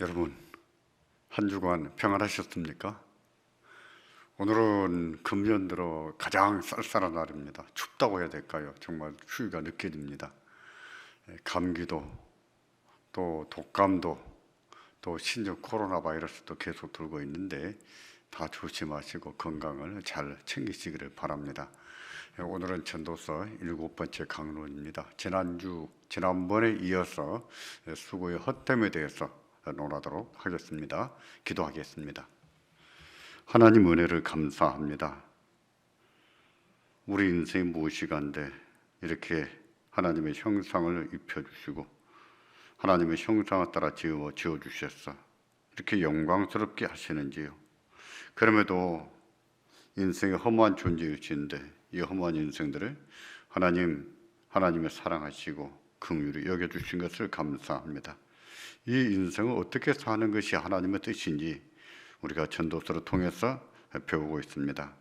여러분, 한 주간 평안하셨습니까? 오늘은 금년 들어 가장 쌀쌀한 날입니다. 춥다고 해야 될까요? 정말 추위가 느껴집니다. 감기도, 또 독감도, 또 신종 코로나 바이러스도 계속 돌고 있는데 다 조심하시고 건강을 잘 챙기시기를 바랍니다. 오늘은 전도서 7번째 강론입니다. 지난번에 이어서 수고의 헛됨에 대해서 논하도록 하겠습니다. 기도하겠습니다. 하나님 은혜를 감사합니다. 우리 인생이 무엇이간데 이렇게 하나님의 형상을 입혀주시고 하나님의 형상을 따라 지어주셨어. 이렇게 영광스럽게 하시는지요. 그럼에도 인생의 허무한 존재이신데 이 허무한 인생들을 하나님의 사랑하시고 긍휼히 여겨주신 것을 감사합니다. 이 인생을 어떻게 사는 것이 하나님의 뜻인지 우리가 전도서를 통해서 배우고 있습니다.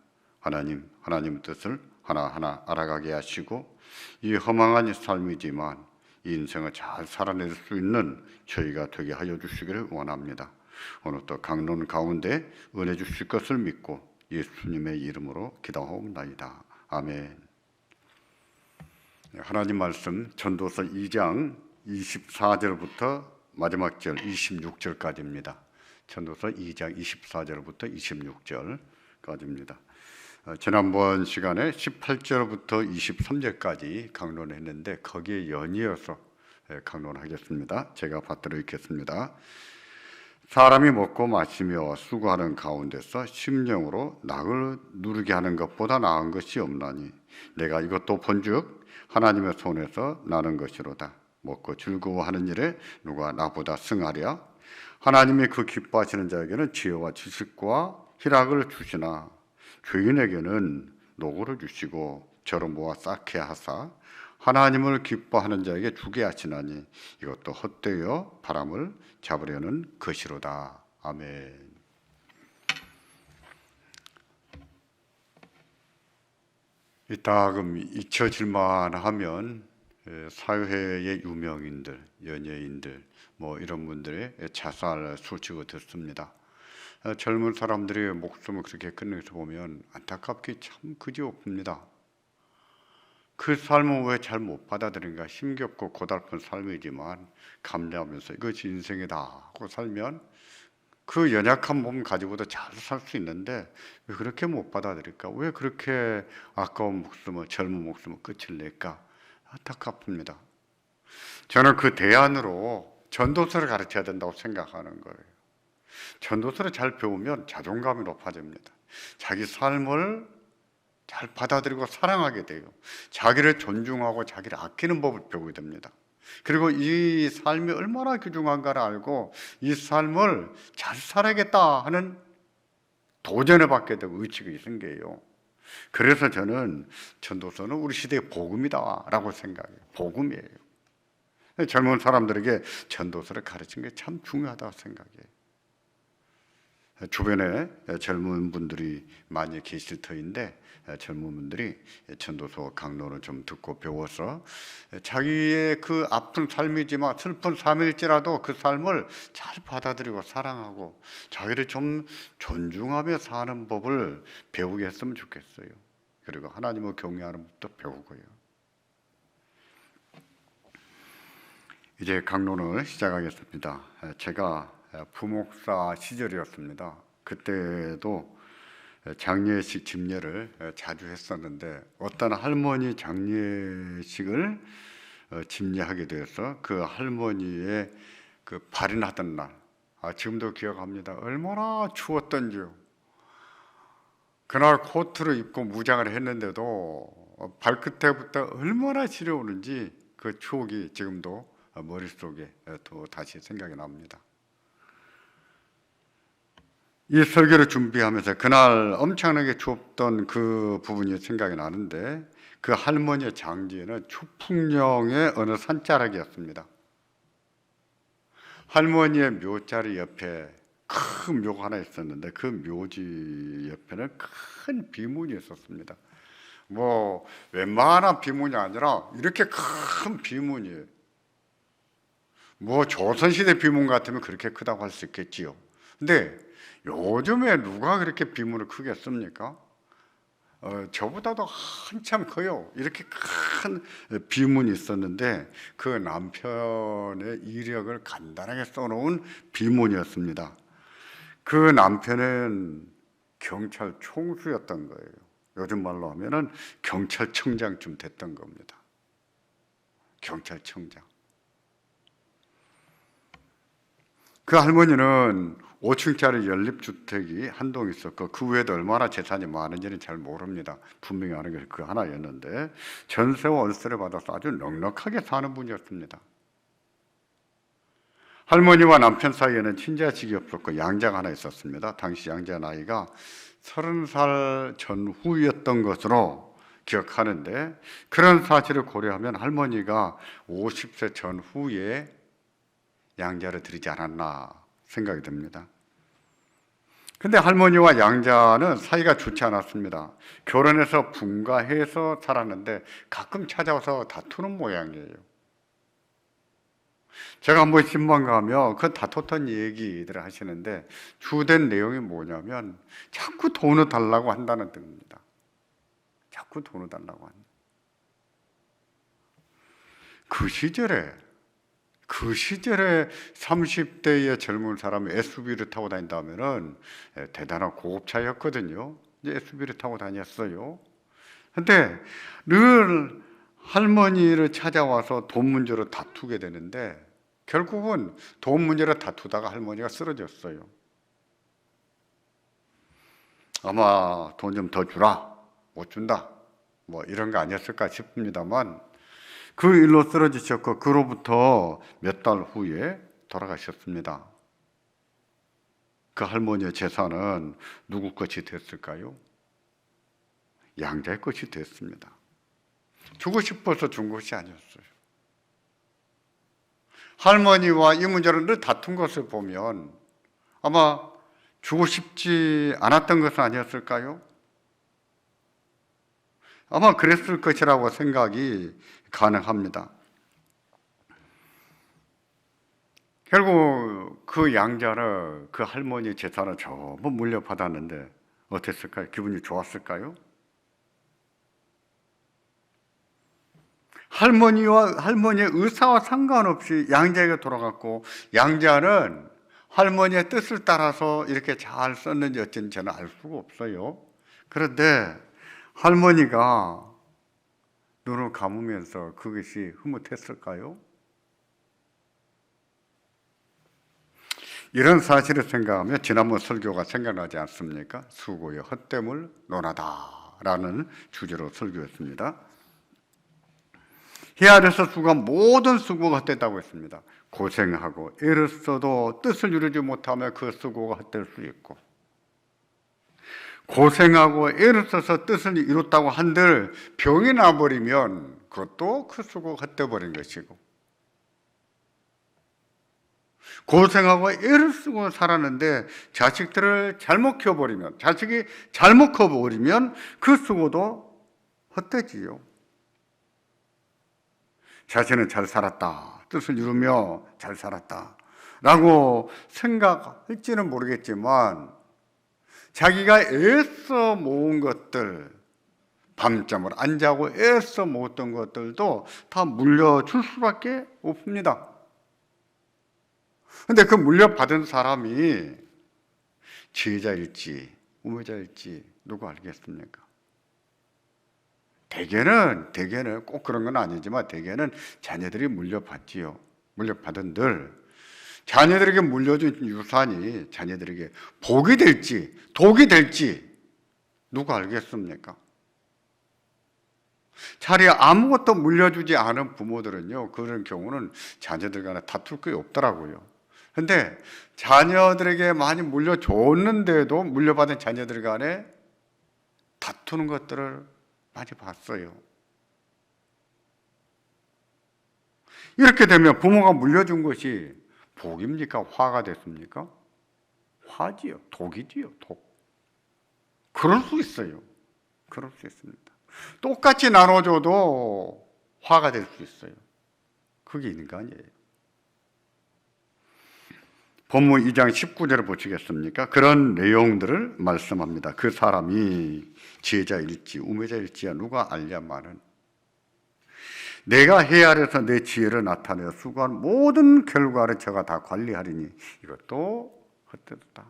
하나님의 뜻을 하나하나 알아가게 하시고 이 허망한 삶이지만 이 인생을 잘 살아낼 수 있는 저희가 되게 하여 주시기를 원합니다. 오늘 또 강론 가운데 은혜 주실 것을 믿고 예수님의 이름으로 기도하옵나이다. 아멘. 하나님 말씀 전도서 2장 24절부터 마지막 절 26절까지입니다. 전도서 2장 24절부터 26절까지입니다. 지난번 시간에 18절부터 23절까지 강론했는데 거기에 연이어서 강론하겠습니다. 제가 받들어 읽겠습니다. 사람이 먹고 마시며 수고하는 가운데서 심령으로 낙을 누르게 하는 것보다 나은 것이 없나니 내가 이것도 본즉 하나님의 손에서 나는 것이로다. 먹고 즐거워하는 일에 누가 나보다 승하랴? 하나님이 그 기뻐하시는 자에게는 지혜와 지식과 희락을 주시나 죄인에게는 노고를 주시고 저를 모아 쌓게 하사 하나님을 기뻐하는 자에게 주게 하시나니 이것도 헛되어 바람을 잡으려는 것이로다. 아멘. 이따금 잊혀질만 하면 사회의 유명인들, 연예인들 이런 분들의 자살 소식을 듣습니다. 젊은 사람들의 목숨을 그렇게 끊는 서 보면 안타깝게 참 그지없습니다. 그 삶은 왜 잘 못 받아들인가? 힘겹고 고달픈 삶이지만 감내하면서 이것이 인생이다 하고 살면 그 연약한 몸 가지고도 잘 살 수 있는데 왜 그렇게 못 받아들일까? 왜 그렇게 아까운 목숨을, 젊은 목숨을 끝을 낼까? 안타깝습니다. 저는 그 대안으로 전도서를 가르쳐야 된다고 생각하는 거예요. 전도서를 잘 배우면 자존감이 높아집니다. 자기 삶을 잘 받아들이고 사랑하게 돼요. 자기를 존중하고 자기를 아끼는 법을 배우게 됩니다. 그리고 이 삶이 얼마나 귀중한가를 알고 이 삶을 잘 살아야겠다 하는 도전을 받게 되고 의식이 생겨요. 그래서 저는 전도서는 우리 시대의 복음이다 라고 생각해요. 복음이에요. 젊은 사람들에게 전도서를 가르치는 게 참 중요하다고 생각해요. 주변에 젊은 분들이 많이 계실 터인데 젊은 분들이 전도서 강론을 좀 듣고 배워서 자기의 그 아픈 삶이지만 슬픈 삶일지라도 그 삶을 잘 받아들이고 사랑하고 자기를 좀 존중하며 사는 법을 배우게 했으면 좋겠어요. 그리고 하나님을 경외하는 법도 배우고요. 이제 강론을 시작하겠습니다. 제가 부목사 시절이었습니다. 그때도 장례식 집례를 자주 했었는데 어떤 할머니 장례식을 집례하게 되어서 그 할머니의 그 발인하던 날, 지금도 기억합니다. 얼마나 추웠던지요. 그날 코트를 입고 무장을 했는데도 발끝에부터 얼마나 시려오는지 그 추억이 지금도 머릿속에 또 다시 생각이 납니다. 이 설교를 준비하면서 그날 엄청나게 추웠던 그 부분이 생각이 나는데 그 할머니의 장지에는 추풍령의 어느 산자락이었습니다. 할머니의 묘자리 옆에 큰 묘가 하나 있었는데 그 묘지 옆에는 큰 비문이 있었습니다. 웬만한 비문이 아니라 이렇게 큰 비문이에요. 뭐 조선시대 비문 같으면 그렇게 크다고 할 수 있겠지요. 근데 요즘에 누가 그렇게 비문을 크게 씁니까? 저보다도 한참 커요. 이렇게 큰 비문이 있었는데 그 남편의 이력을 간단하게 써놓은 비문이었습니다. 그 남편은 경찰 총수였던 거예요. 요즘 말로 하면은 경찰청장쯤 됐던 겁니다. 경찰청장. 그 할머니는 5층짜리 연립주택이 한 동 있었고 그 외에도 얼마나 재산이 많은지는 잘 모릅니다. 분명히 아는 게 그 하나였는데 전세와 월세를 받아서 아주 넉넉하게 사는 분이었습니다. 할머니와 남편 사이에는 친자식이 없었고 양자가 하나 있었습니다. 당시 양자 나이가 30살 전후였던 것으로 기억하는데 그런 사실을 고려하면 할머니가 50세 전후에 양자를 드리지 않았나 생각이 듭니다. 근데 할머니와 양자는 사이가 좋지 않았습니다. 결혼해서 분가해서 살았는데 가끔 찾아와서 다투는 모양이에요. 제가 한번 신방 가면 그 다퉜던 얘기들을 하시는데 주된 내용이 뭐냐면 자꾸 돈을 달라고 한다는 뜻입니다. 자꾸 돈을 달라고 한다. 그 시절에 30대의 젊은 사람이 SUV를 타고 다닌다면은 대단한 고급차였거든요. 이제 SUV를 타고 다녔어요. 근데 늘 할머니를 찾아와서 돈 문제로 다투게 되는데 결국은 돈 문제로 다투다가 할머니가 쓰러졌어요. 아마 돈 좀 더 주라, 못 준다, 뭐 이런 거 아니었을까 싶습니다만 그 일로 쓰러지셨고 그로부터 몇 달 후에 돌아가셨습니다. 그 할머니의 재산은 누구 것이 됐을까요? 양자의 것이 됐습니다. 주고 싶어서 준 것이 아니었어요. 할머니와 이 문제를 늘 다툰 것을 보면 아마 주고 싶지 않았던 것은 아니었을까요? 아마 그랬을 것이라고 생각이 가능합니다. 결국 그 양자를 그 할머니 재산을 전부 물려받았는데 어땠을까요? 기분이 좋았을까요? 할머니의 의사와 상관없이 양자에게 돌아갔고 양자는 할머니의 뜻을 따라서 이렇게 잘 썼는지 어쩐지 저는 알 수가 없어요. 그런데 할머니가 눈을 감으면서 그것이 흐뭇했을까요? 이런 사실을 생각하면 지난번 설교가 생각나지 않습니까? 수고의 헛됨을 논하다라는 주제로 설교했습니다. 해 아래서 수고한 모든 수고가 헛됐다고 했습니다. 고생하고 애를 써도 뜻을 이루지 못하면 그 수고가 헛될 수 있고 고생하고 애를 써서 뜻을 이뤘다고 한들 병이 나버리면 그것도 그 수고가 헛되어버린 것이고 고생하고 애를 쓰고 살았는데 자식들을 잘못 키워버리면 자식이 잘못 커버리면 그 수고도 헛되지요. 자신은 잘 살았다, 뜻을 이루며 잘 살았다 라고 생각할지는 모르겠지만 자기가 애써 모은 것들, 밤잠을 안 자고 애써 모았던 것들도 다 물려줄 수밖에 없습니다. 근데 그 물려받은 사람이 지혜자일지 우매자일지 누가 알겠습니까? 대개는 꼭 그런 건 아니지만 대개는 자녀들이 물려받지요. 물려받은들 자녀들에게 물려준 유산이 자녀들에게 복이 될지 독이 될지 누가 알겠습니까? 차라리 아무것도 물려주지 않은 부모들은요, 그런 경우는 자녀들 간에 다툴 게 없더라고요. 근데 자녀들에게 많이 물려줬는데도 물려받은 자녀들 간에 다투는 것들을 많이 봤어요. 이렇게 되면 부모가 물려준 것이 복입니까? 화가 됐습니까? 화지요. 독이지요. 독. 그럴 수 있어요. 그럴 수 있습니다. 똑같이 나눠줘도 화가 될 수 있어요. 그게 인간이에요. 본문 2장 19절을 보시겠습니까? 그런 내용들을 말씀합니다. 그 사람이 지혜자일지 우매자일지야 누가 알랴마는 내가 헤아려서 내 지혜를 나타내어 수고한 모든 결과를 저가 다 관리하리니 이것도 헛되다.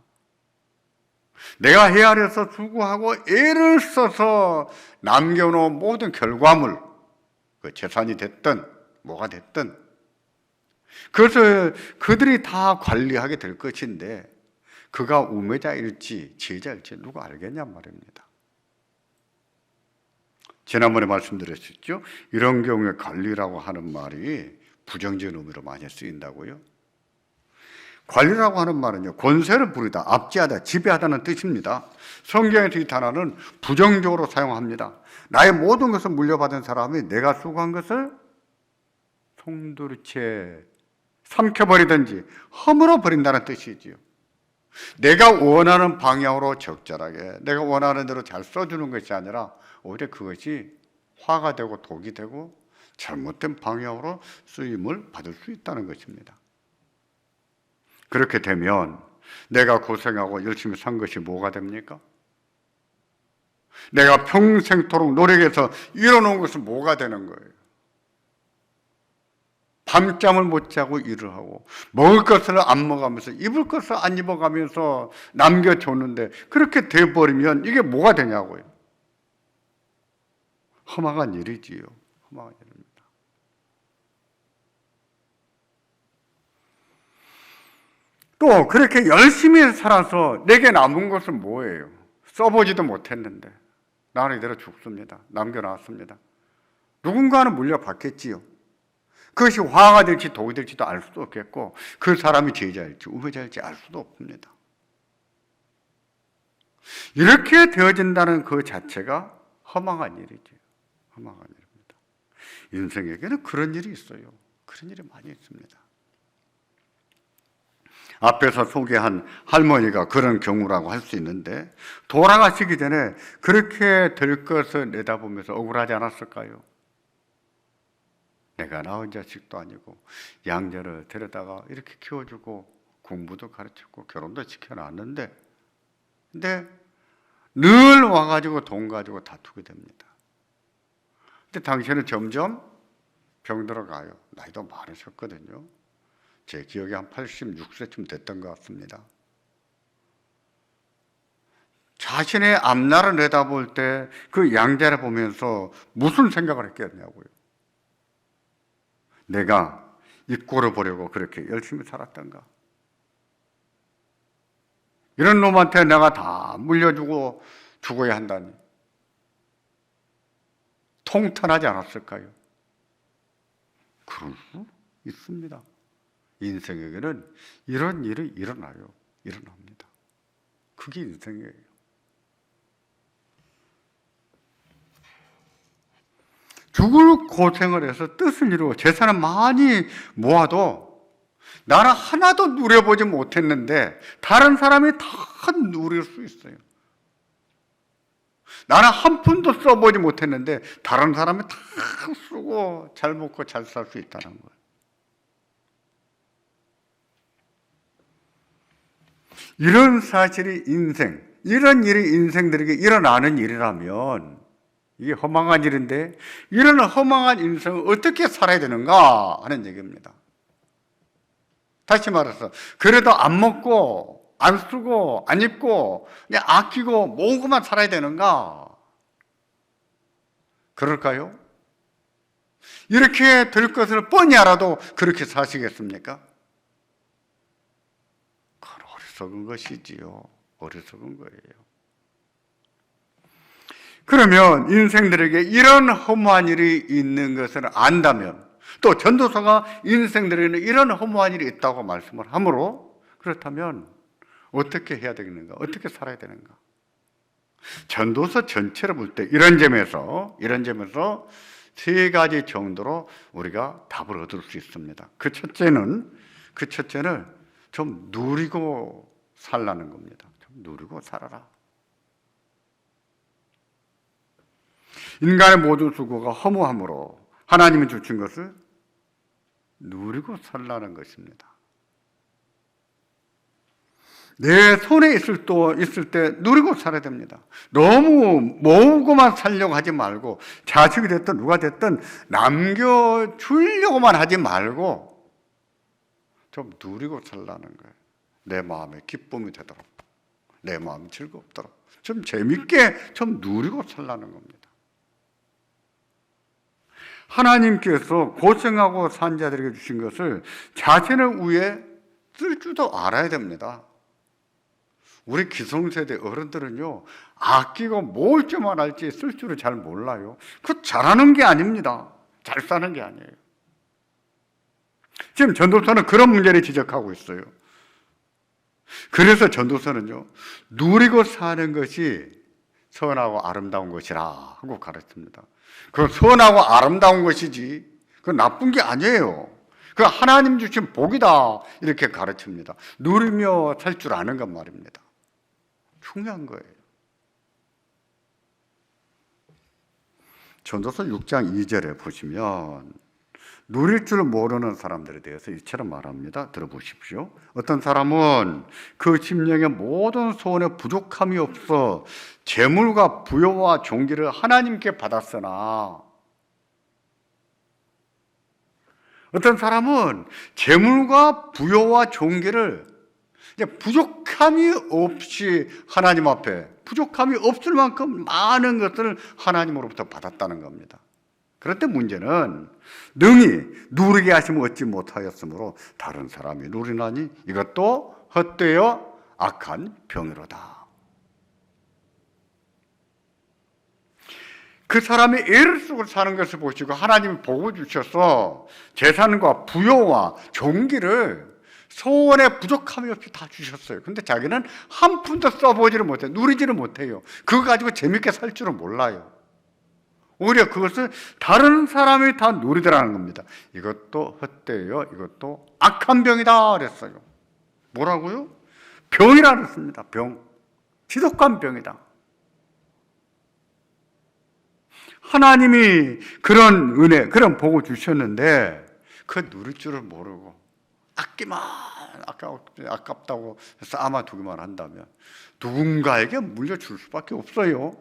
내가 헤아려서 수고하고 애를 써서 남겨놓은 모든 결과물, 그 재산이 됐든 뭐가 됐든 그것을 그들이 다 관리하게 될 것인데 그가 우매자일지 지혜자일지 누가 알겠냔 말입니다. 지난번에 말씀드렸었죠. 이런 경우에 관리라고 하는 말이 부정적인 의미로 많이 쓰인다고요. 관리라고 하는 말은요, 권세를 부리다, 압제하다, 지배하다는 뜻입니다. 성경에서 이 단어는 부정적으로 사용합니다. 나의 모든 것을 물려받은 사람이 내가 수고한 것을 송두리째 삼켜버리든지 허물어 버린다는 뜻이지요. 내가 원하는 방향으로 적절하게 내가 원하는 대로 잘 써주는 것이 아니라 오히려 그것이 화가 되고 독이 되고 잘못된 방향으로 쓰임을 받을 수 있다는 것입니다. 그렇게 되면 내가 고생하고 열심히 산 것이 뭐가 됩니까? 내가 평생토록 노력해서 이뤄놓은 것은 뭐가 되는 거예요? 밤잠을 못 자고 일을 하고 먹을 것을 안 먹으면서 입을 것을 안 입어가면서 남겨줬는데 그렇게 돼버리면 이게 뭐가 되냐고요. 허망한 일이지요. 허망한 일입니다. 또 그렇게 열심히 살아서 내게 남은 것은 뭐예요? 써보지도 못했는데 나는 이대로 죽습니다. 남겨놨습니다. 누군가는 물려받겠지요. 그것이 화가 될지 독이 될지도 알 수도 없겠고 그 사람이 지혜자일지 우매자일지 알 수도 없습니다. 이렇게 되어진다는 그 자체가 허망한 일이죠. 허망한 일입니다. 인생에게는 그런 일이 있어요. 그런 일이 많이 있습니다. 앞에서 소개한 할머니가 그런 경우라고 할 수 있는데 돌아가시기 전에 그렇게 될 것을 내다보면서 억울하지 않았을까요? 내가 낳은 자식도 아니고 양자를 데려다가 이렇게 키워주고 공부도 가르쳤고 결혼도 시켜놨는데 근데 늘 와가지고 돈 가지고 다투게 됩니다. 근데 당신은 점점 병들어 가요. 나이도 많으셨거든요. 제 기억에 한 86세쯤 됐던 것 같습니다. 자신의 앞날을 내다볼 때 그 양자를 보면서 무슨 생각을 했겠냐고요. 내가 이 꼴을 보려고 그렇게 열심히 살았던가? 이런 놈한테 내가 다 물려주고 죽어야 한다니 통탄하지 않았을까요? 그럴 수 있습니다. 인생에게는 이런 일이 일어납니다. 그게 인생이에요. 죽을 고생을 해서 뜻을 이루고 재산을 많이 모아도 나는 하나도 누려보지 못했는데 다른 사람이 다 누릴 수 있어요. 나는 한 푼도 써보지 못했는데 다른 사람이 다 쓰고 잘 먹고 잘 살 수 있다는 거예요. 이런 사실이 이런 일이 인생들에게 일어나는 일이라면 이게 허망한 일인데 이런 허망한 인생을 어떻게 살아야 되는가 하는 얘기입니다. 다시 말해서 그래도 안 먹고 안 쓰고 안 입고 그냥 아끼고 모으고만 살아야 되는가? 그럴까요? 이렇게 될 것을 뻔히 알아도 그렇게 사시겠습니까? 그건 어리석은 것이지요. 어리석은 거예요. 그러면 인생들에게 이런 허무한 일이 있는 것을 안다면 또 전도서가 인생들에게는 이런 허무한 일이 있다고 말씀을 하므로 그렇다면 어떻게 해야 되겠는가? 어떻게 살아야 되는가? 전도서 전체를 볼 때 이런 점에서 세 가지 정도로 우리가 답을 얻을 수 있습니다. 그 첫째는 좀 누리고 살라는 겁니다. 좀 누리고 살아라. 인간의 모든 수고가 허무함으로 하나님이 주신 것을 누리고 살라는 것입니다. 내 손에 있을 때 누리고 살아야 됩니다. 너무 모으고만 살려고 하지 말고, 자식이 됐든 누가 됐든 남겨주려고만 하지 말고 좀 누리고 살라는 거예요. 내 마음에 기쁨이 되도록, 내 마음이 즐겁도록 좀 재밌게 좀 누리고 살라는 겁니다. 하나님께서 고생하고 산 자들에게 주신 것을 자신을 위해 쓸 줄도 알아야 됩니다. 우리 기성세대 어른들은요, 아끼고 모을 줄만 알지 쓸 줄을 잘 몰라요. 그거 잘하는 게 아닙니다. 잘 사는 게 아니에요. 지금 전도서는 그런 문제를 지적하고 있어요. 그래서 전도서는요, 누리고 사는 것이 선하고 아름다운 것이라 하고 가르칩니다. 그 선하고 아름다운 것이지 그 나쁜 게 아니에요. 그 하나님 주신 복이다 이렇게 가르칩니다. 누리며 살 줄 아는 것 말입니다. 중요한 거예요. 전도서 6장 2절에 보시면 누릴 줄 모르는 사람들에 대해서 이처럼 말합니다. 들어보십시오. 어떤 사람은 그 심령의 모든 소원에 부족함이 없어 재물과 부여와 존귀를 하나님께 받았으나, 어떤 사람은 재물과 부여와 존귀를 부족함이 없이 하나님 앞에, 부족함이 없을 만큼 많은 것을 하나님으로부터 받았다는 겁니다. 그런데 문제는 능히 누리게 하시면 얻지 못하였으므로 다른 사람이 누리나니 이것도 헛되어 악한 병이로다. 그 사람이 애를 쓰고 사는 것을 보시고 하나님이 복을 주셔서 재산과 부여와 존귀를 소원에 부족함이 없이 다 주셨어요. 근데 자기는 한 푼도 써보지를 못해요. 누리지를 못해요. 그거 가지고 재밌게 살 줄은 몰라요. 오히려 그것을 다른 사람이 다 누리더라는 겁니다. 이것도 헛되요, 이것도 악한 병이다 그랬어요. 뭐라고요? 병이라 그랬습니다. 병. 지독한 병이다. 하나님이 그런 은혜, 그런 복을 주셨는데 그 누릴 줄을 모르고 아깝다고 쌓아두기만 한다면 누군가에게 물려줄 수밖에 없어요.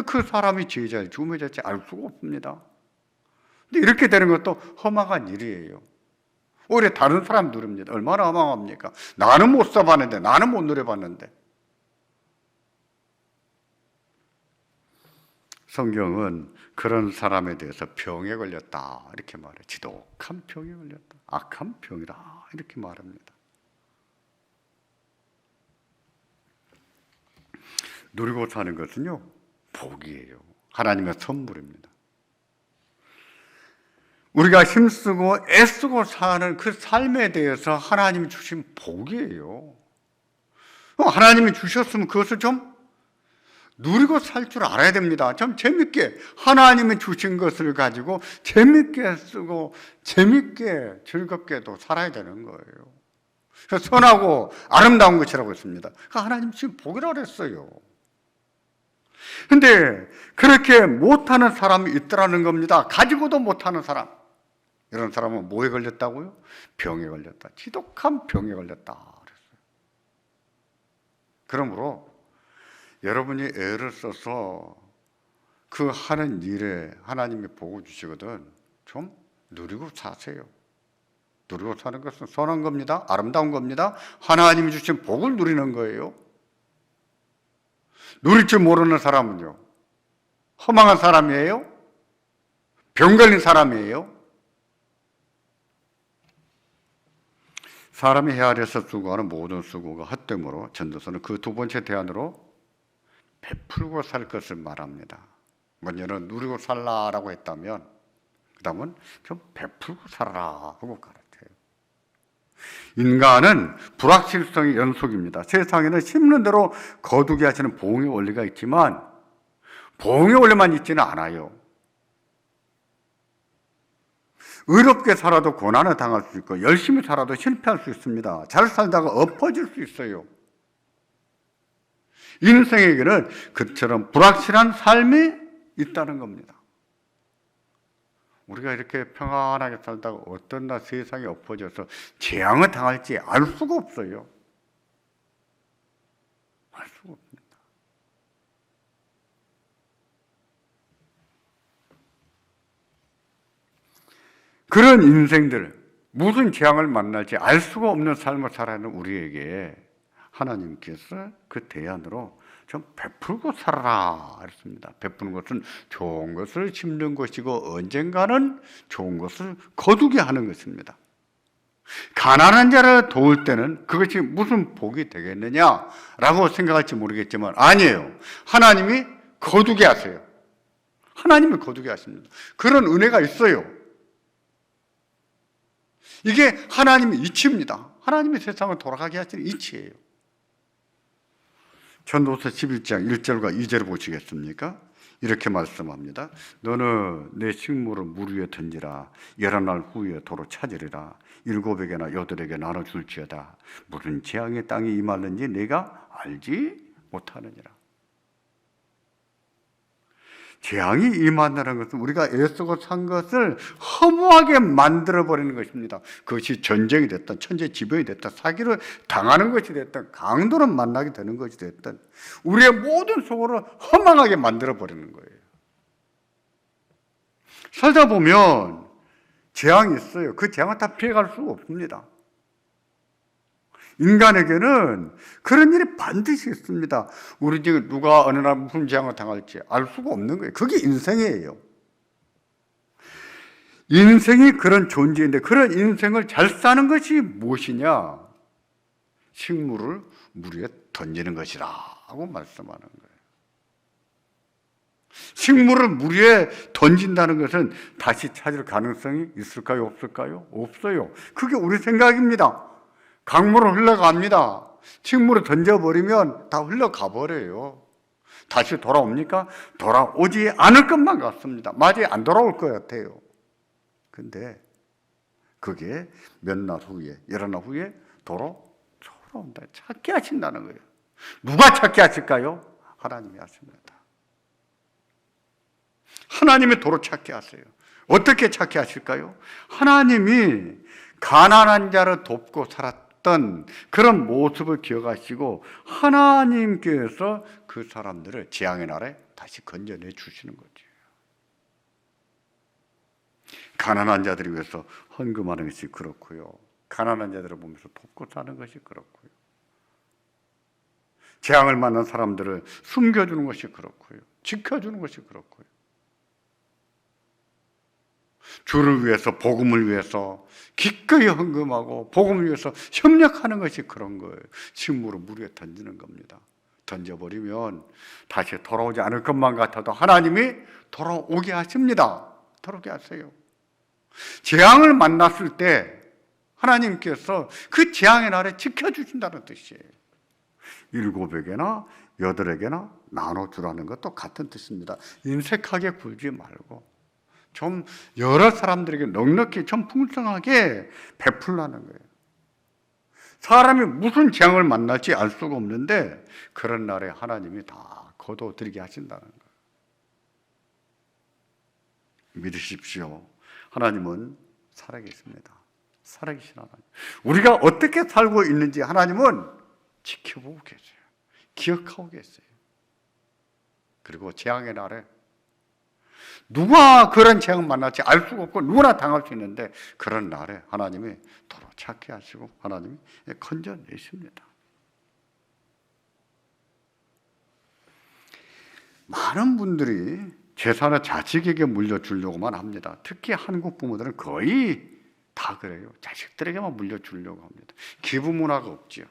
그 사람이 지혜자일지 주매자일지 알 수가 없습니다. 근데 이렇게 되는 것도 험악한 일이에요. 오히려 다른 사람 누립니다. 얼마나 험악합니까? 나는 못 써봤는데, 나는 못 누려봤는데. 성경은 그런 사람에 대해서 병에 걸렸다 이렇게 말해요. 지독한 병에 걸렸다, 악한 병이라 이렇게 말합니다. 누리고 사는 것은요, 복이에요. 하나님의 선물입니다. 우리가 힘쓰고 애쓰고 사는 그 삶에 대해서 하나님이 주신 복이에요. 하나님이 주셨으면 그것을 좀 누리고 살 줄 알아야 됩니다. 좀 재밌게 하나님이 주신 것을 가지고 재밌게 쓰고 재밌게 즐겁게도 살아야 되는 거예요. 선하고 아름다운 것이라고 했습니다. 하나님 지금 복이라고 했어요. 근데 그렇게 못하는 사람이 있더라는 겁니다. 가지고도 못하는 사람. 이런 사람은 뭐에 걸렸다고요? 병에 걸렸다. 지독한 병에 걸렸다 그랬어요. 그러므로 여러분이 애를 써서 그 하는 일에 하나님이 복을 주시거든 좀 누리고 사세요. 누리고 사는 것은 선한 겁니다. 아름다운 겁니다. 하나님이 주신 복을 누리는 거예요. 누릴 줄 모르는 사람은요, 허망한 사람이에요? 병 걸린 사람이에요? 사람이 헤아려서 수고하는 모든 수고가 헛됨으로 전도서는 그 두 번째 대안으로 베풀고 살 것을 말합니다. 먼저는 누리고 살라라고 했다면 그 다음은 좀 베풀고 살아라 하고 가르쳐요. 인간은 불확실성의 연속입니다. 세상에는 심는 대로 거두게 하시는 보응의 원리가 있지만 보응의 원리만 있지는 않아요. 의롭게 살아도 고난을 당할 수 있고 열심히 살아도 실패할 수 있습니다. 잘 살다가 엎어질 수 있어요. 인생에게는 그처럼 불확실한 삶이 있다는 겁니다. 우리가 이렇게 평안하게 살다가 어떤 날 세상에 엎어져서 재앙을 당할지 알 수가 없어요. 알 수가 없습니다. 그런 인생들, 무슨 재앙을 만날지 알 수가 없는 삶을 살아가는 우리에게 하나님께서 그 대안으로 좀 베풀고 살아라 했습니다. 베푸는 것은 좋은 것을 심는 것이고 언젠가는 좋은 것을 거두게 하는 것입니다. 가난한 자를 도울 때는 그것이 무슨 복이 되겠느냐라고 생각할지 모르겠지만 아니에요. 하나님이 거두게 하세요. 하나님이 거두게 하십니다. 그런 은혜가 있어요. 이게 하나님의 이치입니다. 하나님이 세상을 돌아가게 하시는 이치예요. 전도서 11장 1절과 2절을 보시겠습니까? 이렇게 말씀합니다. 너는 내 식물을 물 위에 던지라. 11날 후에 도로 찾으리라. 7에게나 8에게 나눠줄지어다. 무슨 재앙의 땅이 임하는지 내가 알지 못하느니라. 재앙이 임한다는 것은 우리가 애쓰고 산 것을 허무하게 만들어버리는 것입니다. 그것이 전쟁이 됐든 천재지변이 됐든 사기를 당하는 것이 됐든 강도를 만나게 되는 것이 됐든 우리의 모든 속으로 허망하게 만들어버리는 거예요. 살다 보면 재앙이 있어요. 그 재앙을 다 피해갈 수가 없습니다. 인간에게는 그런 일이 반드시 있습니다. 우리 중에 누가 어느 날 무슨 재앙을 당할지 알 수가 없는 거예요. 그게 인생이에요. 인생이 그런 존재인데 그런 인생을 잘 사는 것이 무엇이냐? 식물을 물 위에 던지는 것이라고 말씀하는 거예요. 식물을 물 위에 던진다는 것은 다시 찾을 가능성이 있을까요? 없을까요? 없어요. 그게 우리 생각입니다. 강물은 흘러갑니다. 식물을 던져버리면 다 흘러가 버려요. 다시 돌아옵니까? 돌아오지 않을 것만 같습니다. 마치 안 돌아올 것 같아요. 근데 그게 몇 날 후에, 11날 후에 돌아온다. 찾게 하신다는 거예요. 누가 찾게 하실까요? 하나님이 하십니다. 하나님이 도로 찾게 하세요. 어떻게 찾게 하실까요? 하나님이 가난한 자를 돕고 살았던 그런 모습을 기억하시고 하나님께서 그 사람들을 재앙의 날에 다시 건져내 주시는 거죠. 가난한 자들을 위해서 헌금하는 것이 그렇고요. 가난한 자들을 보면서 돕고 사는 것이 그렇고요. 재앙을 만난 사람들을 숨겨주는 것이 그렇고요. 지켜주는 것이 그렇고요. 주를 위해서 복음을 위해서 기꺼이 헌금하고 복음을 위해서 협력하는 것이 그런 거예요. 식물을 물 위에 던지는 겁니다. 던져버리면 다시 돌아오지 않을 것만 같아도 하나님이 돌아오게 하십니다. 돌아오게 하세요. 재앙을 만났을 때 하나님께서 그 재앙의 날에 지켜주신다는 뜻이에요. 7에게나 8에게나 나눠주라는 것도 같은 뜻입니다. 인색하게 굴지 말고 좀 여러 사람들에게 넉넉히 좀 풍성하게 베풀라는 거예요. 사람이 무슨 재앙을 만날지 알 수가 없는데 그런 날에 하나님이 다 거둬들이게 하신다는 거예요. 믿으십시오. 하나님은 살아계십니다. 살아계신 하나님. 우리가 어떻게 살고 있는지 하나님은 지켜보고 계세요. 기억하고 계세요. 그리고 재앙의 날에 누가 그런 재앙을 만날지 알 수가 없고 누구나 당할 수 있는데 그런 날에 하나님이 도로 찾게 하시고 하나님이 건져내십니다. 많은 분들이 재산을 자식에게 물려주려고만 합니다. 특히 한국 부모들은 거의 다 그래요. 자식들에게만 물려주려고 합니다. 기부 문화가 없지요.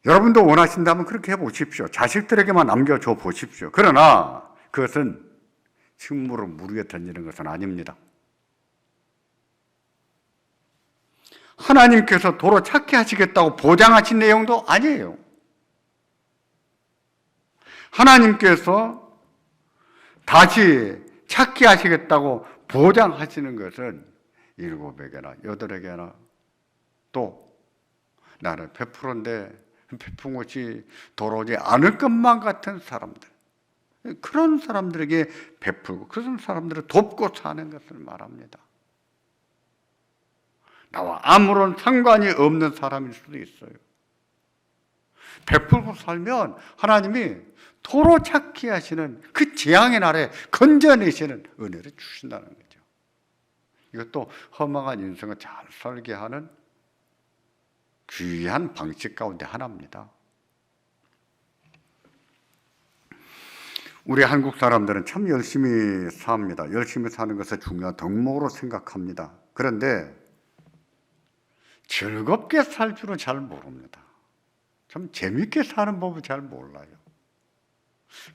여러분도 원하신다면 그렇게 해보십시오. 자식들에게만 남겨줘 보십시오. 그러나 그것은 식물을 물 위에 던지는 것은 아닙니다. 하나님께서 도로 찾게 하시겠다고 보장하신 내용도 아니에요. 하나님께서 다시 찾게 하시겠다고 보장하시는 것은 7에게나 8에게나 또 나는 베풀었는데 베푼 것이 돌아오지 않을 것만 같은 사람들, 그런 사람들에게 베풀고 그런 사람들을 돕고 사는 것을 말합니다. 나와 아무런 상관이 없는 사람일 수도 있어요. 베풀고 살면 하나님이 도로 찾게 하시는 그 재앙의 날에 건져내시는 은혜를 주신다는 거죠. 이것도 허망한 인생을 잘 살게 하는 귀한 방식 가운데 하나입니다. 우리 한국 사람들은 참 열심히 삽니다. 열심히 사는 것을 중요한 덕목으로 생각합니다. 그런데 즐겁게 살 줄은 잘 모릅니다. 참 재밌게 사는 법을 잘 몰라요.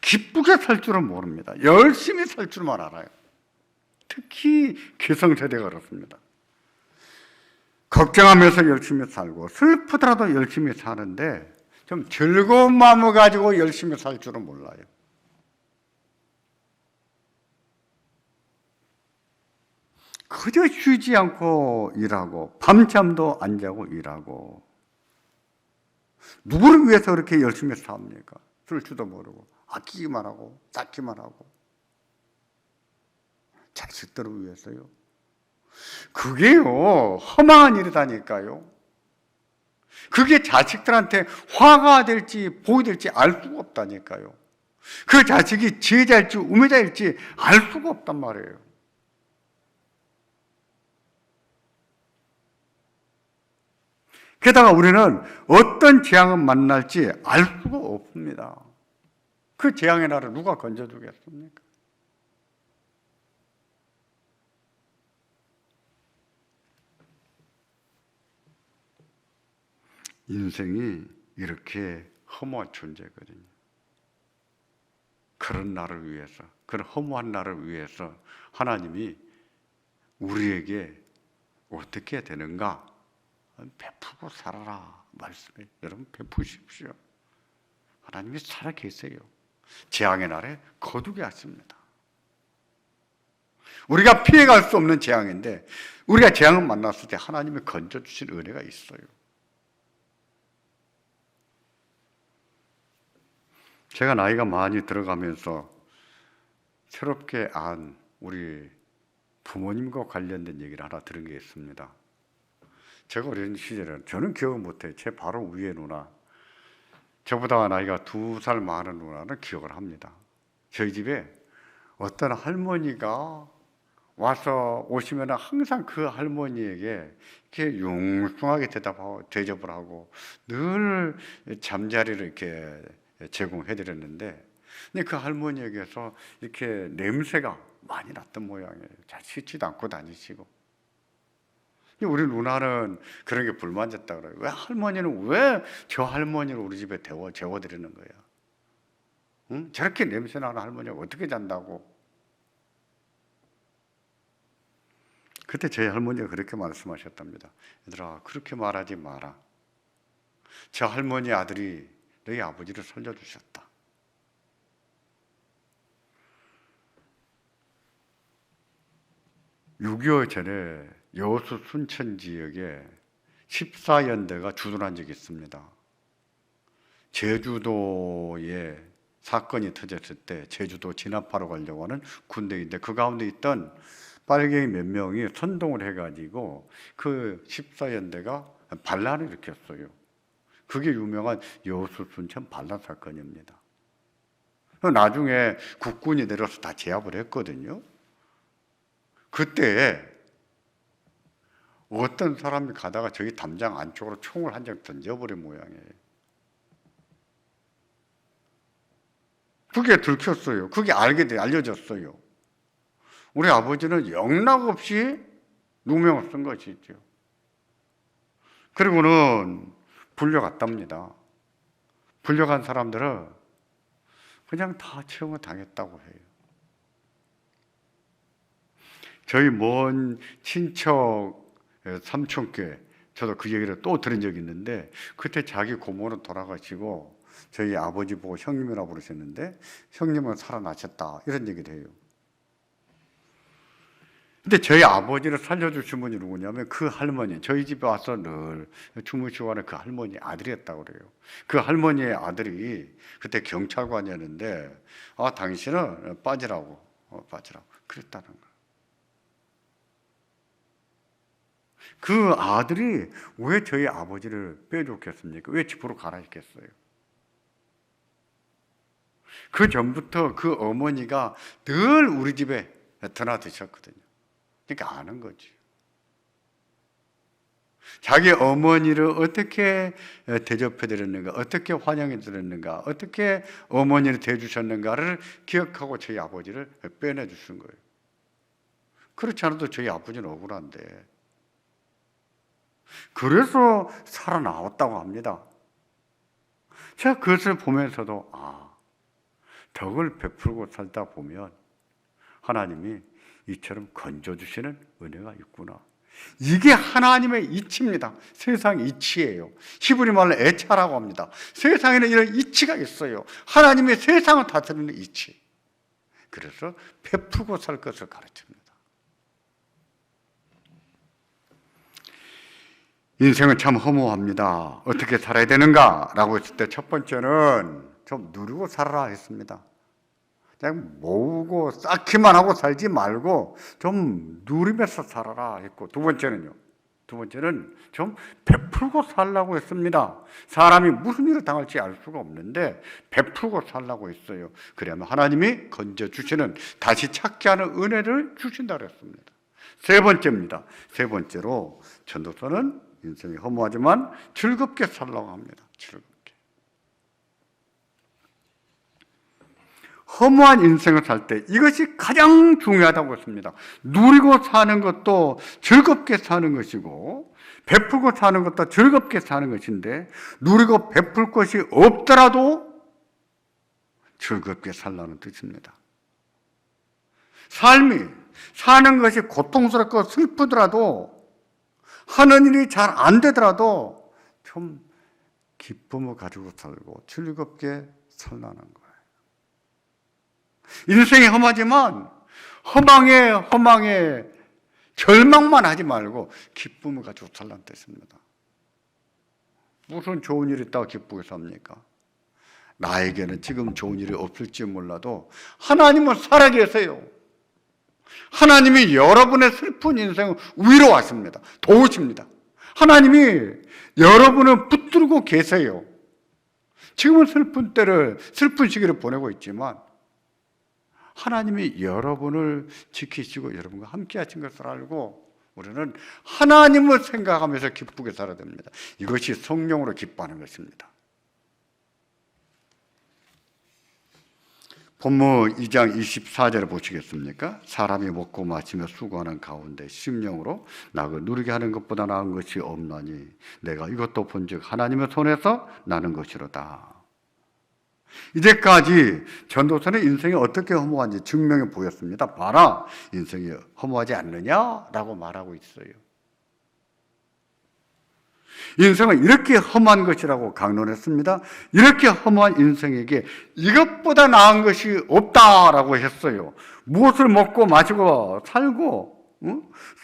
기쁘게 살 줄은 모릅니다. 열심히 살 줄만 알아요. 특히 기성세대가 그렇습니다. 걱정하면서 열심히 살고 슬프더라도 열심히 사는데 좀 즐거운 마음을 가지고 열심히 살 줄은 몰라요. 그저 쉬지 않고 일하고 밤잠도 안 자고 일하고 누구를 위해서 그렇게 열심히 삽니까? 쓸 줄도 모르고 아끼기만 하고 쌓기만 하고 자식들을 위해서요. 그게요 허망한 일이다니까요. 그게 자식들한테 화가 될지 복이 될지 알 수가 없다니까요. 그 자식이 지혜자일지 우매자일지 알 수가 없단 말이에요. 게다가 우리는 어떤 재앙을 만날지 알 수가 없습니다. 그 재앙의 날을 누가 건져주겠습니까? 인생이 이렇게 허무한 존재거든요. 그런 날을 위해서, 그런 허무한 날을 위해서 하나님이 우리에게 어떻게 되는가? 베푸고 살아라 말씀해. 여러분 베푸십시오. 하나님이 살아계세요. 재앙의 날에 거두게 하십니다. 우리가 피해갈 수 없는 재앙인데 우리가 재앙을 만났을 때 하나님이 건져주신 은혜가 있어요. 제가 나이가 많이 들어가면서 새롭게 안 우리 부모님과 관련된 얘기를 하나 들은 게 있습니다. 제가 어린 시절에 저는 기억을 못해요. 제 바로 위에 누나, 저보다 나이가 2살 많은 누나는 기억을 합니다. 저희 집에 어떤 할머니가 와서 오시면 항상 그 할머니에게 이렇게 융숭하게 대접을 하고 늘 잠자리를 이렇게 제공해드렸는데, 근데 그 할머니에게서 이렇게 냄새가 많이 났던 모양이에요. 잘 씻지도 않고 다니시고. 우리 누나는 그런 게 불만졌다 그래요. 왜 할머니는 왜 저 할머니를 우리 집에 재워드리는 거야? 응? 저렇게 냄새 나는 할머니가 어떻게 잔다고? 그때 저희 할머니가 그렇게 말씀하셨답니다. 얘들아, 그렇게 말하지 마라. 저 할머니 아들이 너희 아버지를 살려주셨다. 6.25 전에 여수 순천 지역에 14연대가 주둔한 적이 있습니다. 제주도에 사건이 터졌을 때 제주도 진압하러 가려고 하는 군대인데 그 가운데 있던 빨갱이 몇 명이 선동을 해가지고 그 14연대가 반란을 일으켰어요. 그게 유명한 여수 순천 반란 사건입니다. 나중에 국군이 내려서 다 제압을 했거든요. 그때 어떤 사람이 가다가 저기 담장 안쪽으로 총을 한 장 던져버린 모양이에요. 그게 들켰어요. 그게 알려졌어요. 우리 아버지는 영락없이 누명을 쓴 것이죠. 그리고는 불려갔답니다. 불려간 사람들은 그냥 다 처형을 당했다고 해요. 저희 먼 친척 삼촌께 저도 그 얘기를 또 들은 적이 있는데, 그때 자기 고모는 돌아가시고 저희 아버지 보고 형님이라고 부르셨는데 형님은 살아나셨다 이런 얘기를 해요. 근데 저희 아버지를 살려주신 분이 누구냐면 그 할머니, 저희 집에 와서 늘 주무시고 하는 그 할머니 아들이었다고 그래요. 그 할머니의 아들이 그때 경찰관이었는데 당신은 빠지라고 그랬다는 거예요. 그 아들이 왜 저희 아버지를 빼줬겠습니까? 왜 집으로 가라 했겠어요? 그 전부터 그 어머니가 늘 우리 집에 드나드셨거든요. 그러니까 아는 거지. 자기 어머니를 어떻게 대접해드렸는가, 어떻게 환영해드렸는가, 어떻게 어머니를 대해주셨는가를 기억하고 저희 아버지를 빼내주신 거예요. 그렇지 않아도 저희 아버지는 억울한데, 그래서 살아나왔다고 합니다. 제가 그것을 보면서도 덕을 베풀고 살다 보면 하나님이 이처럼 건져주시는 은혜가 있구나. 이게 하나님의 이치입니다. 세상 이치예요. 히브리 말로 애차라고 합니다. 세상에는 이런 이치가 있어요. 하나님의 세상을 다스리는 이치. 그래서 베풀고 살 것을 가르칩니다. 인생은 참 허무합니다. 어떻게 살아야 되는가? 라고 했을 때 첫 번째는 좀 누리고 살아라 했습니다. 그냥 모으고 쌓기만 하고 살지 말고 좀 누리면서 살아라 했고, 두 번째는 좀 베풀고 살라고 했습니다. 사람이 무슨 일을 당할지 알 수가 없는데 베풀고 살라고 했어요. 그러면 하나님이 건져주시는, 다시 찾게 하는 은혜를 주신다고 했습니다. 세 번째입니다. 세 번째로 전도서는 인생이 허무하지만 즐겁게 살라고 합니다. 즐겁게. 허무한 인생을 살 때 이것이 가장 중요하다고 했습니다. 누리고 사는 것도 즐겁게 사는 것이고, 베풀고 사는 것도 즐겁게 사는 것인데, 누리고 베풀 것이 없더라도 즐겁게 살라는 뜻입니다. 삶이, 사는 것이 고통스럽고 슬프더라도, 하는 일이 잘 안 되더라도 좀 기쁨을 가지고 살고 즐겁게 살라는 거예요. 인생이 험하지만 허망에 절망만 하지 말고 기쁨을 가지고 살라는 뜻입니다. 무슨 좋은 일이 있다고 기쁘게 삽니까? 나에게는 지금 좋은 일이 없을지 몰라도 하나님은 살아계세요. 하나님이 여러분의 슬픈 인생을 위로하십니다. 도우십니다. 하나님이 여러분을 붙들고 계세요. 지금은 슬픈 시기를 보내고 있지만 하나님이 여러분을 지키시고 여러분과 함께 하신 것을 알고 우리는 하나님을 생각하면서 기쁘게 살아야 됩니다. 이것이 성령으로 기뻐하는 것입니다. 본문 2장 24절을 보시겠습니까? 사람이 먹고 마시며 수고하는 가운데 심령으로 낙을 누리게 하는 것보다 나은 것이 없나니 내가 이것도 본즉 하나님의 손에서 나는 것이로다. 이제까지 전도서는 인생이 어떻게 허무한지 증명해 보였습니다. 봐라, 인생이 허무하지 않느냐라고 말하고 있어요. 인생은 이렇게 험한 것이라고 강론했습니다. 이렇게 험한 인생에게 이것보다 나은 것이 없다라고 했어요. 무엇을 먹고 마시고 살고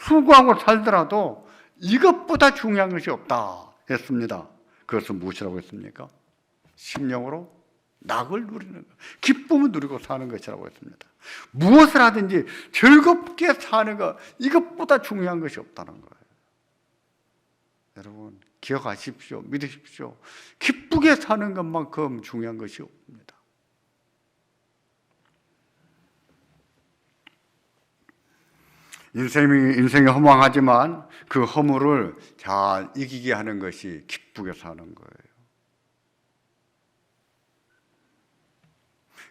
수고하고 살더라도 이것보다 중요한 것이 없다 했습니다. 그것은 무엇이라고 했습니까? 심령으로 낙을 누리는 것, 기쁨을 누리고 사는 것이라고 했습니다. 무엇을 하든지 즐겁게 사는 것, 이것보다 중요한 것이 없다는 거예요. 여러분 기억하십시오. 믿으십시오. 기쁘게 사는 것만큼 중요한 것이 없습니다. 인생이 허망하지만 그 허물을 잘 이기게 하는 것이 기쁘게 사는 거예요.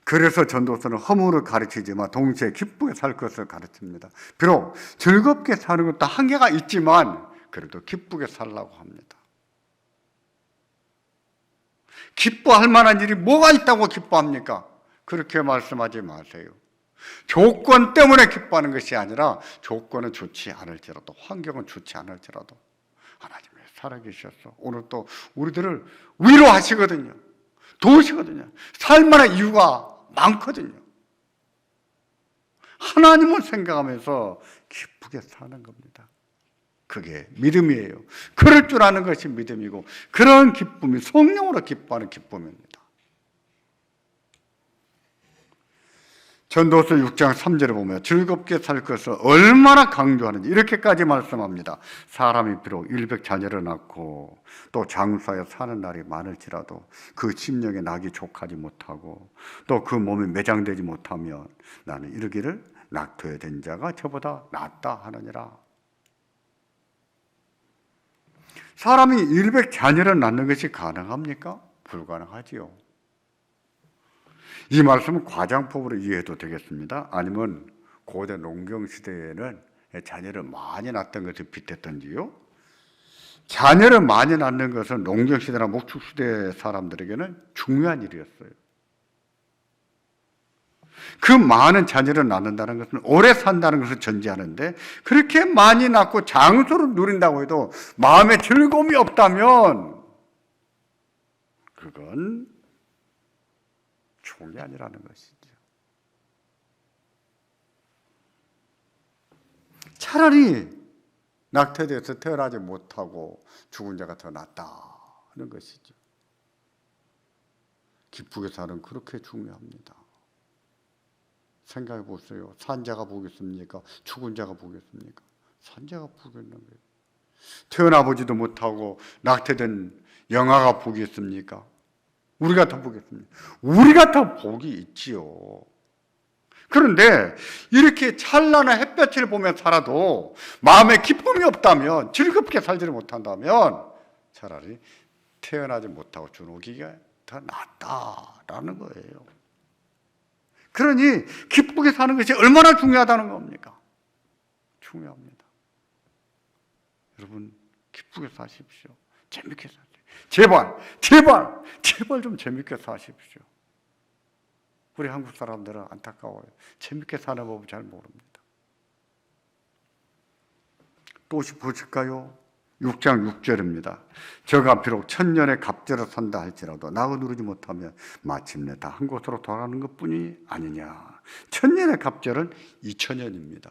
그래서 전도서는 허물을 가르치지만 동시에 기쁘게 살 것을 가르칩니다. 비록 즐겁게 사는 것도 한계가 있지만 그래도 기쁘게 살라고 합니다. 기뻐할 만한 일이 뭐가 있다고 기뻐합니까? 그렇게 말씀하지 마세요. 조건 때문에 기뻐하는 것이 아니라 조건은 좋지 않을지라도, 환경은 좋지 않을지라도 하나님이 살아계셔서 오늘 또 우리들을 위로하시거든요. 도우시거든요. 살만한 이유가 많거든요. 하나님을 생각하면서 기쁘게 사는 겁니다. 그게 믿음이에요. 그럴 줄 아는 것이 믿음이고 그런 기쁨이 성령으로 기뻐하는 기쁨입니다. 전도서 6장 3절에 보면 즐겁게 살 것을 얼마나 강조하는지 이렇게까지 말씀합니다. 사람이 비록 100자녀를 낳고 또 장사에 사는 날이 많을지라도 그 심령에 낙이 족하지 못하고 또 그 몸이 매장되지 못하면 나는 이르기를 낙토에 된 자가 저보다 낫다 하느니라. 사람이 100자녀를 낳는 것이 가능합니까? 불가능하지요. 이 말씀은 과장법으로 이해해도 되겠습니다. 아니면 고대 농경 시대에는 자녀를 많이 낳던 것을 빗댔던지요. 자녀를 많이 낳는 것은 농경 시대나 목축 시대 사람들에게는 중요한 일이었어요. 그 많은 자녀를 낳는다는 것은 오래 산다는 것을 전제하는데 그렇게 많이 낳고 장수를 누린다고 해도 마음에 즐거움이 없다면 그건 종이 아니라는 것이죠. 차라리 낙태돼서 태어나지 못하고 죽은 자가 더 낫다는 것이죠. 기쁘게 사는 그렇게 중요합니다. 생각해 보세요. 산 자가 보겠습니까? 죽은 자가 보겠습니까? 산 자가 보겠는 거예요. 태어나 보지도 못하고 낙태된 영아가 보겠습니까? 우리가 더 보겠습니다. 우리가 더 복이 있지요. 그런데 이렇게 찬란한 햇볕을 보며 살아도 마음에 기쁨이 없다면, 즐겁게 살지를 못한다면 차라리 태어나지 못하고 죽기가 더 낫다라는 거예요. 그러니 기쁘게 사는 것이 얼마나 중요하다는 겁니까? 중요합니다. 여러분 기쁘게 사십시오. 재밌게 사십시오. 제발 좀 재밌게 사십시오. 우리 한국 사람들은 안타까워요. 재밌게 사는 법을 잘 모릅니다. 또 보실까요? 6장 6절입니다. 저가 비록 1000년의 갑절을 산다 할지라도 낙을 누르지 못하면 마침내 다 한 곳으로 돌아가는 것뿐이 아니냐. 1000년의 갑절은 2000년입니다.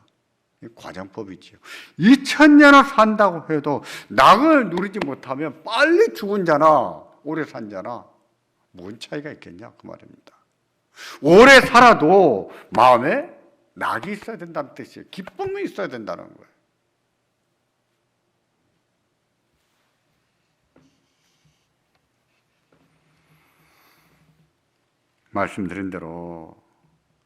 과장법이지요. 2000년을 산다고 해도 낙을 누리지 못하면 빨리 죽은 자나 오래 산 자나 뭔 차이가 있겠냐 그 말입니다. 오래 살아도 마음에 낙이 있어야 된다는 뜻이에요. 기쁨이 있어야 된다는 거예요. 말씀드린 대로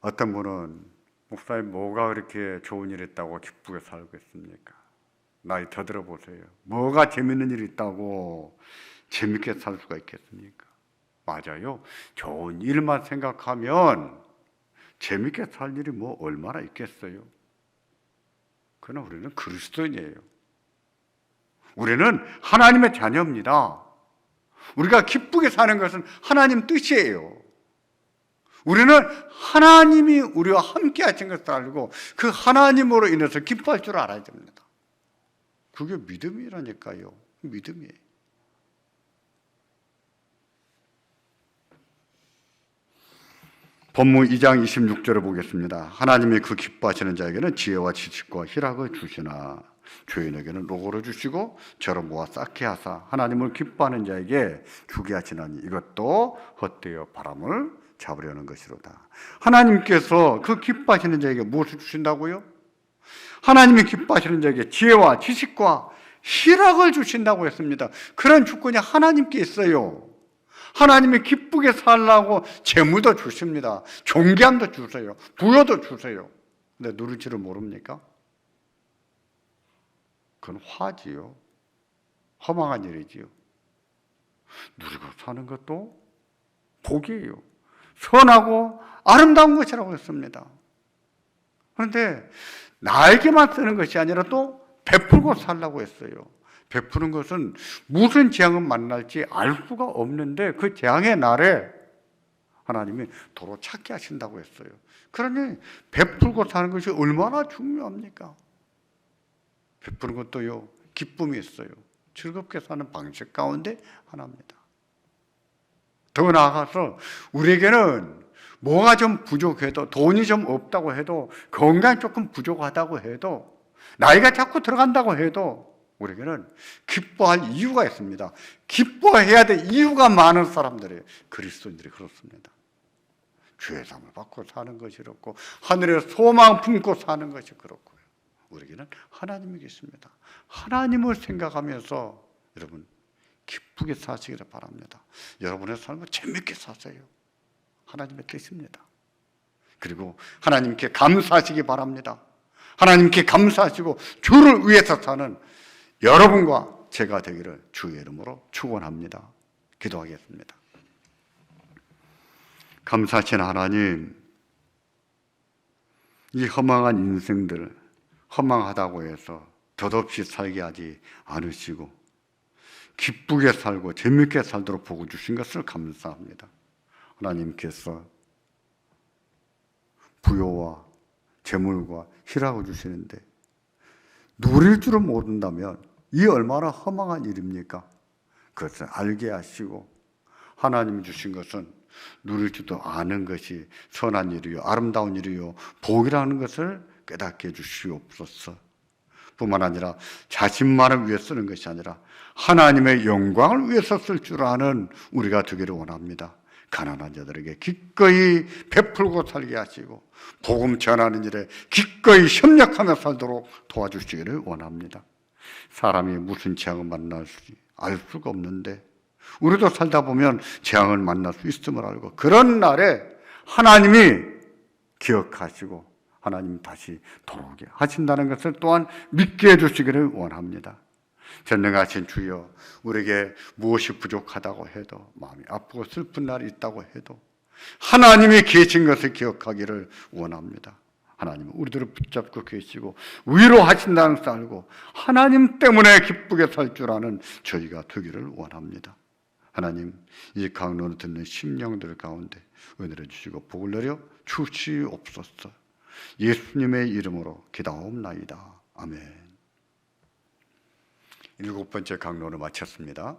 어떤 분은 목사님 뭐가 그렇게 좋은 일 있다고 기쁘게 살고 있습니까? 나이 더 들어보세요. 뭐가 재밌는 일 있다고 재밌게 살 수가 있겠습니까? 맞아요. 좋은 일만 생각하면 재밌게 살 일이 뭐 얼마나 있겠어요? 그러나 우리는 그리스도인이에요. 우리는 하나님의 자녀입니다. 우리가 기쁘게 사는 것은 하나님 뜻이에요. 우리는 하나님이 우리와 함께 하신 것을 알고 그 하나님으로 인해서 기뻐할 줄 알아야 됩니다. 그게 믿음이라니까요. 믿음이에요. 본문 2장 26절을 보겠습니다. 하나님이 그 기뻐하시는 자에게는 지혜와 지식과 희락을 주시나 죄인에게는 노고를 주시고 저를 모아 쌓게 하사 하나님을 기뻐하는 자에게 주게 하시나니 이것도 헛되어 바람을 잡으려는 것이로다. 하나님께서 그 기뻐하시는 자에게 무엇을 주신다고요? 하나님이 기뻐하시는 자에게 지혜와 지식과 희락을 주신다고 했습니다. 그런 주권이 하나님께 있어요. 하나님이 기쁘게 살라고 재물도 주십니다. 존귀함도 주세요. 부여도 주세요. 근데 누릴지를 모릅니까? 그건 화지요. 허망한 일이지요. 누리고 사는 것도 복이에요. 선하고 아름다운 것이라고 했습니다. 그런데 나에게만 쓰는 것이 아니라 또 베풀고 살라고 했어요. 베푸는 것은 무슨 재앙을 만날지 알 수가 없는데 그 재앙의 날에 하나님이 도로 찾게 하신다고 했어요. 그러니 베풀고 사는 것이 얼마나 중요합니까? 베푸는 것도요, 기쁨이 있어요. 즐겁게 사는 방식 가운데 하나입니다. 더 나아가서 우리에게는 뭐가 좀 부족해도, 돈이 좀 없다고 해도, 건강이 조금 부족하다고 해도, 나이가 자꾸 들어간다고 해도 우리에게는 기뻐할 이유가 있습니다. 기뻐해야 될 이유가 많은 사람들이, 그리스도인들이 그렇습니다. 주의 삶을 받고 사는 것이 그렇고 하늘의 소망 품고 사는 것이 그렇고요. 우리에게는 하나님이 계십니다. 하나님을 생각하면서 여러분 기쁘게 사시기를 바랍니다. 여러분의 삶을 재밌게 사세요. 하나님의 뜻입니다. 그리고 하나님께 감사하시기 바랍니다. 하나님께 감사하시고 주를 위해서 사는 여러분과 제가 되기를 주의 이름으로 축원합니다. 기도하겠습니다. 감사하신 하나님, 이 허망한 인생들, 허망하다고 해서 덧없이 살게 하지 않으시고 기쁘게 살고 재밌게 살도록 복을 주신 것을 감사합니다. 하나님께서 부요와 재물과 희락을 주시는데 누릴 줄을 모른다면 이 얼마나 허망한 일입니까? 그것을 알게 하시고 하나님이 주신 것은 누릴 줄도 아는 것이 선한 일이요 아름다운 일이요 복이라는 것을 깨닫게 해주시옵소서. 뿐만 아니라 자신만을 위해 쓰는 것이 아니라 하나님의 영광을 위해서 쓸 줄 아는 우리가 되기를 원합니다. 가난한 자들에게 기꺼이 베풀고 살게 하시고 복음 전하는 일에 기꺼이 협력하며 살도록 도와주시기를 원합니다. 사람이 무슨 재앙을 만날지 알 수가 없는데 우리도 살다 보면 재앙을 만날 수 있음을 알고 그런 날에 하나님이 기억하시고 하나님 다시 돌아오게 하신다는 것을 또한 믿게 해주시기를 원합니다. 전능하신 주여, 우리에게 무엇이 부족하다고 해도 마음이 아프고 슬픈 날이 있다고 해도 하나님이 계신 것을 기억하기를 원합니다. 하나님은 우리들을 붙잡고 계시고 위로하신다는 것을 알고 하나님 때문에 기쁘게 살 줄 아는 저희가 되기를 원합니다. 하나님, 이 강론을 듣는 심령들 가운데 은혜를 주시고 복을 내려 주시옵소서. 예수님의 이름으로 기도하옵나이다. 아멘. 7번째 강론을 마쳤습니다.